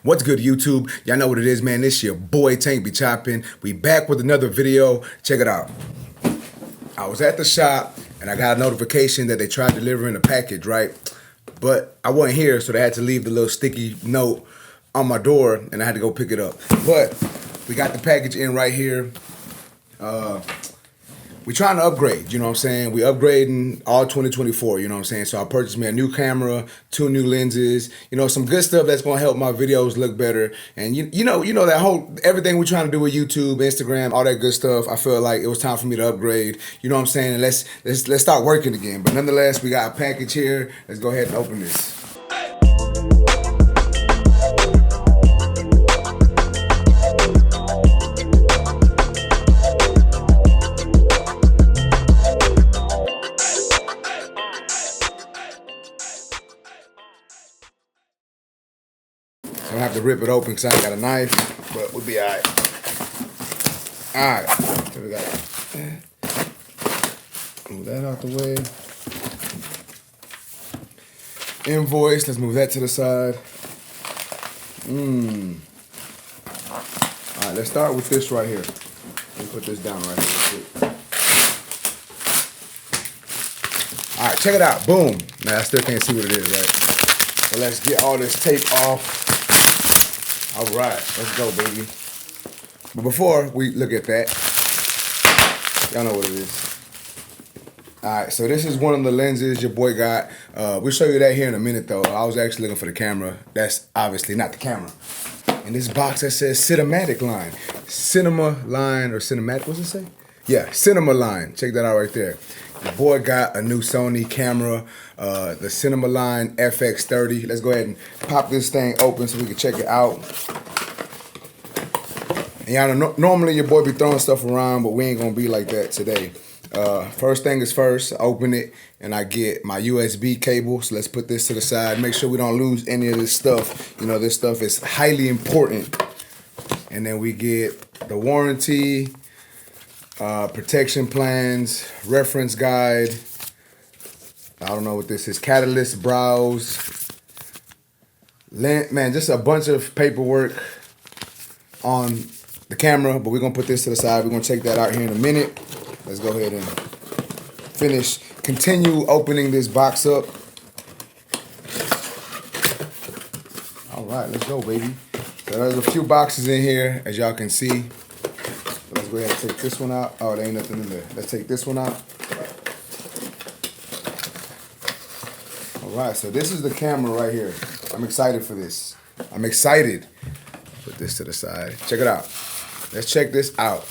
What's good, YouTube? Y'all know what it is, man. This your boy Tank be chopping. We back with another video. Check it out. I was at the shop and I got a notification that they tried delivering a package, right? But I wasn't here, so they had to leave the little sticky note on my door and I had to go pick it up. But we got the package in right here. We trying to upgrade, you know what I'm saying? We upgrading all 2024, you know what I'm saying? So I purchased me a new camera, 2 new lenses, you know, some good stuff that's gonna help my videos look better. And you know that whole everything we're trying to do with YouTube, Instagram, all that good stuff. I feel like it was time for me to upgrade. You know what I'm saying? And let's start working again. But nonetheless, we got a package here. Let's go ahead and open this. I don't have to rip it open because I ain't got a knife, but we'll be all right. All right, so we got move that out the way. Invoice, let's move that to the side. All right, let's start with this right here. Let me put this down right here real quick. All right, check it out, boom. Now I still can't see what it is, right? So let's get all this tape off. All right, let's go, baby. But before we look at that, y'all know what it is. All right, so this is one of the lenses your boy got. We'll show you that here in a minute, though. I was actually looking for the camera. That's obviously not the camera. In this box that says Cinematic Line. Cinema Line or Cinematic, what's it say? Yeah, Cinema Line. Check that out right there. Your boy got a new Sony camera, the Cinema Line FX30. Let's go ahead and pop this thing open so we can check it out. And y'all know, normally your boy be throwing stuff around, but we ain't gonna be like that today. First thing is first, I open it and I get my USB cable. So let's put this to the side. Make sure we don't lose any of this stuff. You know, this stuff is highly important. And then we get the warranty, protection plans, reference guide. I don't know what this is. Catalyst browse. Man, just a bunch of paperwork on the camera, but we're gonna put this to the side. We're gonna take that out here in a minute. Let's go ahead and continue opening this box up. All right, let's go, baby. So there's a few boxes in here, as y'all can see. Let's go ahead and take this one out. Oh, there ain't nothing in there. Let's take this one out. All right, so this is the camera right here. I'm excited for this. I'm excited. Put this to the side. Check it out. Let's check this out.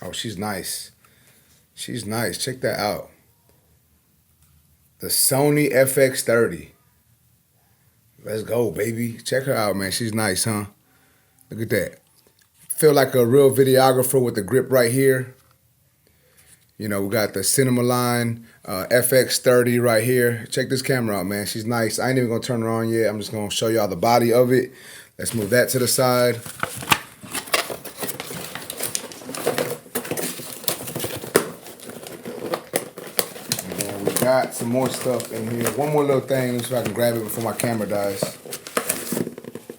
Oh, she's nice. She's nice. Check that out. The Sony FX30. Let's go, baby. Check her out, man. She's nice, huh? Look at that. Feel like a real videographer with the grip right here. You know, we got the Cinema Line FX30 right here. Check this camera out, man. She's nice. I ain't even gonna turn her on yet. I'm just gonna show y'all the body of it. Let's move that to the side. Got some more stuff in here. One more little thing. Let me see if I can grab it before my camera dies.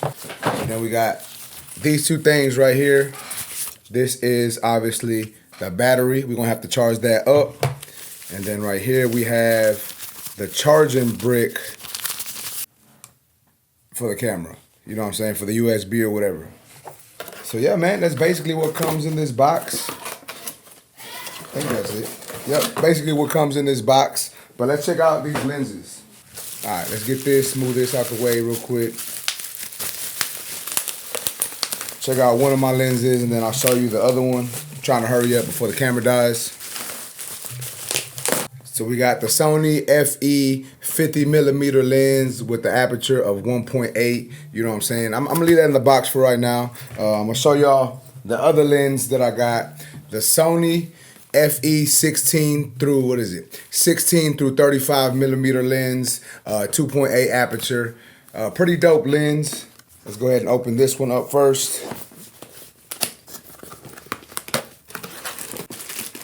And then we got these two things right here. This is obviously the battery. We're going to have to charge that up. And then right here we have the charging brick for the camera. You know what I'm saying? For the USB or whatever. So yeah, man, that's basically what comes in this box. I think that's it. Yep, basically what comes in this box. But let's check out these lenses. All right, let's get this, move this out the way real quick. Check out one of my lenses and then I'll show you the other one. I'm trying to hurry up before the camera dies. So we got the Sony FE 50mm lens with the aperture of 1.8. You know what I'm saying? I'm gonna leave that in the box for right now. I'm gonna show y'all the other lens that I got. The Sony FE 16 through, what is it? 16 through 35mm lens, 2.8 aperture. Pretty dope lens. Let's go ahead and open this one up first.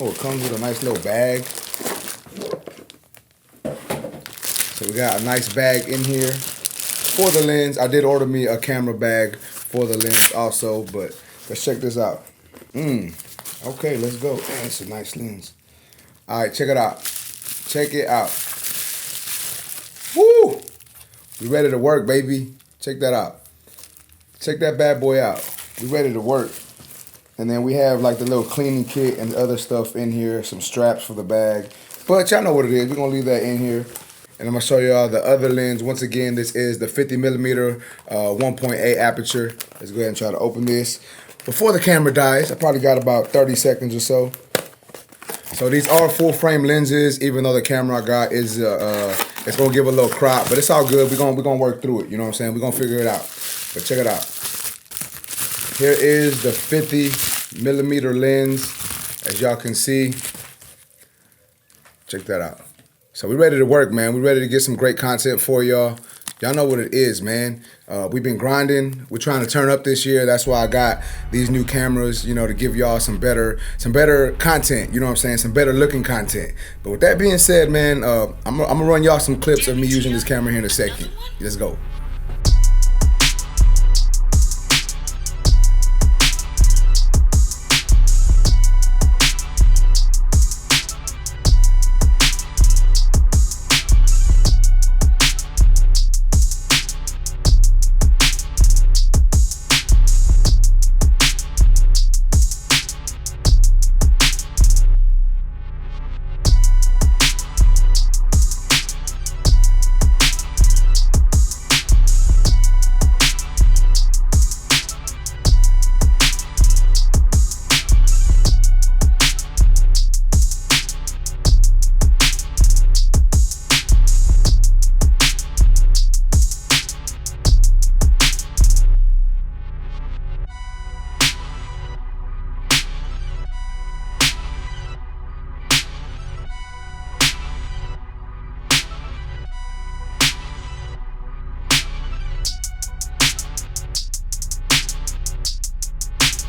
Oh, it comes with a nice little bag. So we We got a nice bag in here for the lens. I did order me a camera bag for the lens also, but let's check this out. Okay, let's go. Man, it's a nice lens. All right, check it out. Check it out. Woo! We ready to work, baby. Check that out. Check that bad boy out. We ready to work. And then we have like the little cleaning kit and other stuff in here, some straps for the bag. But y'all know what it is. We're gonna leave that in here. And I'm gonna show y'all the other lens. Once again, this is the 50 millimeter 1.8 aperture. Let's go ahead and try to open this. Before the camera dies, I probably got about 30 seconds or so. So these are full frame lenses, even though the camera I got is it's gonna give a little crop, but it's all good. We're gonna work through it. You know what I'm saying? We're gonna figure it out. But check it out. Here is the 50 millimeter lens, as y'all can see. Check that out. So we're ready to work, man. We're ready to get some great content for y'all. Y'all know what it is, man. We've been grinding. We're trying to turn up this year. That's why I got these new cameras, you know, to give y'all some better content. You know what I'm saying? Some better looking content. But with that being said, man, I'm gonna run y'all some clips of me using this camera here in a second. Let's go.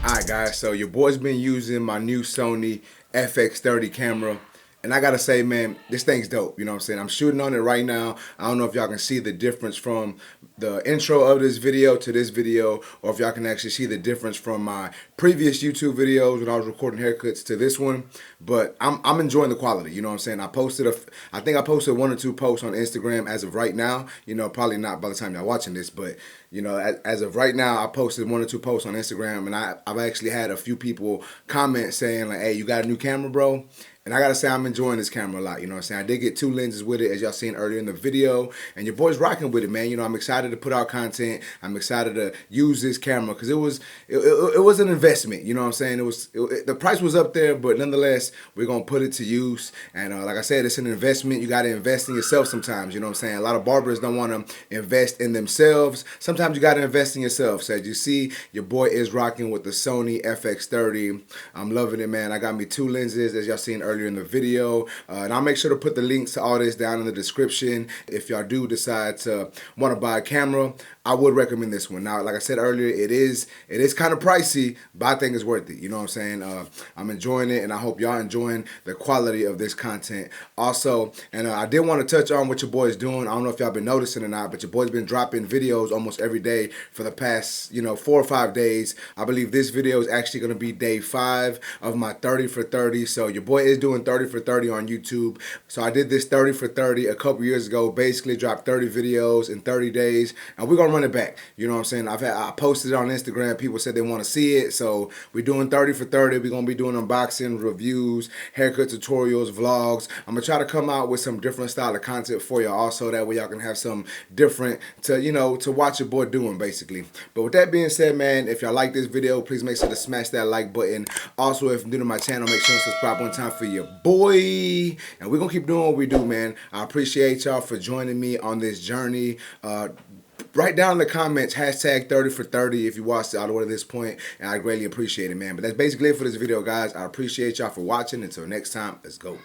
Alright guys, so your boy's been using my new Sony FX30 camera. And I gotta say, man, this thing's dope. You know what I'm saying? I'm shooting on it right now. I don't know if y'all can see the difference from the intro of this video to this video, or if y'all can actually see the difference from my previous YouTube videos when I was recording haircuts to this one. But I'm enjoying the quality. You know what I'm saying? I think I posted 1 or 2 posts on Instagram as of right now. You know, probably not by the time y'all watching this, but you know, as of right now, I posted 1 or 2 posts on Instagram, and I've actually had a few people comment saying like, "Hey, you got a new camera, bro?" And I gotta say, I'm enjoying this camera a lot. You know what I'm saying? I did get 2 lenses with it, as y'all seen earlier in the video. And your boy's rocking with it, man. You know, I'm excited to put out content. I'm excited to use this camera because it was an investment. You know what I'm saying? The price was up there, but nonetheless, we're gonna put it to use. And like I said, it's an investment. You gotta invest in yourself sometimes. You know what I'm saying? A lot of barbers don't want to invest in themselves. Sometimes you gotta invest in yourself. So as you see, your boy is rocking with the Sony FX30. I'm loving it, man. I got me 2 lenses, as y'all seen earlier in the video, and I'll make sure to put the links to all this down in the description. If y'all do decide to want to buy a camera, I would recommend this one. Now, like I said earlier, it is kind of pricey, but I think it's worth it. You know what I'm saying? I'm enjoying it, and I hope y'all enjoying the quality of this content. Also, and I did want to touch on what your boy's doing. I don't know if y'all been noticing or not, but your boy's been dropping videos almost every day for the past, 4 or 5 days. I believe this video is actually going to be day 5 of my 30 for 30. So your boy is doing 30 for 30 on YouTube. So I did this 30 for 30 a couple years ago, basically dropped 30 videos in 30 days, and we're going to run it back. You know what I'm saying? I posted it on Instagram. People said they want to see it. So we're doing 30 for 30. We're going to be doing unboxing, reviews, haircut tutorials, vlogs. I'm going to try to come out with some different style of content for y'all also. That way y'all can have some different to watch your boy doing, basically. But with that being said, man, if y'all like this video, please make sure to smash that like button. Also, if you're new to my channel, make sure to subscribe one time for your boy. And we're going to keep doing what we do, man. I appreciate y'all for joining me on this journey. Write down in the comments, hashtag 30 for 30 if you watched it all the way to this point, and I greatly appreciate it, man. But that's basically it for this video, guys. I appreciate y'all for watching. Until next time, let's go.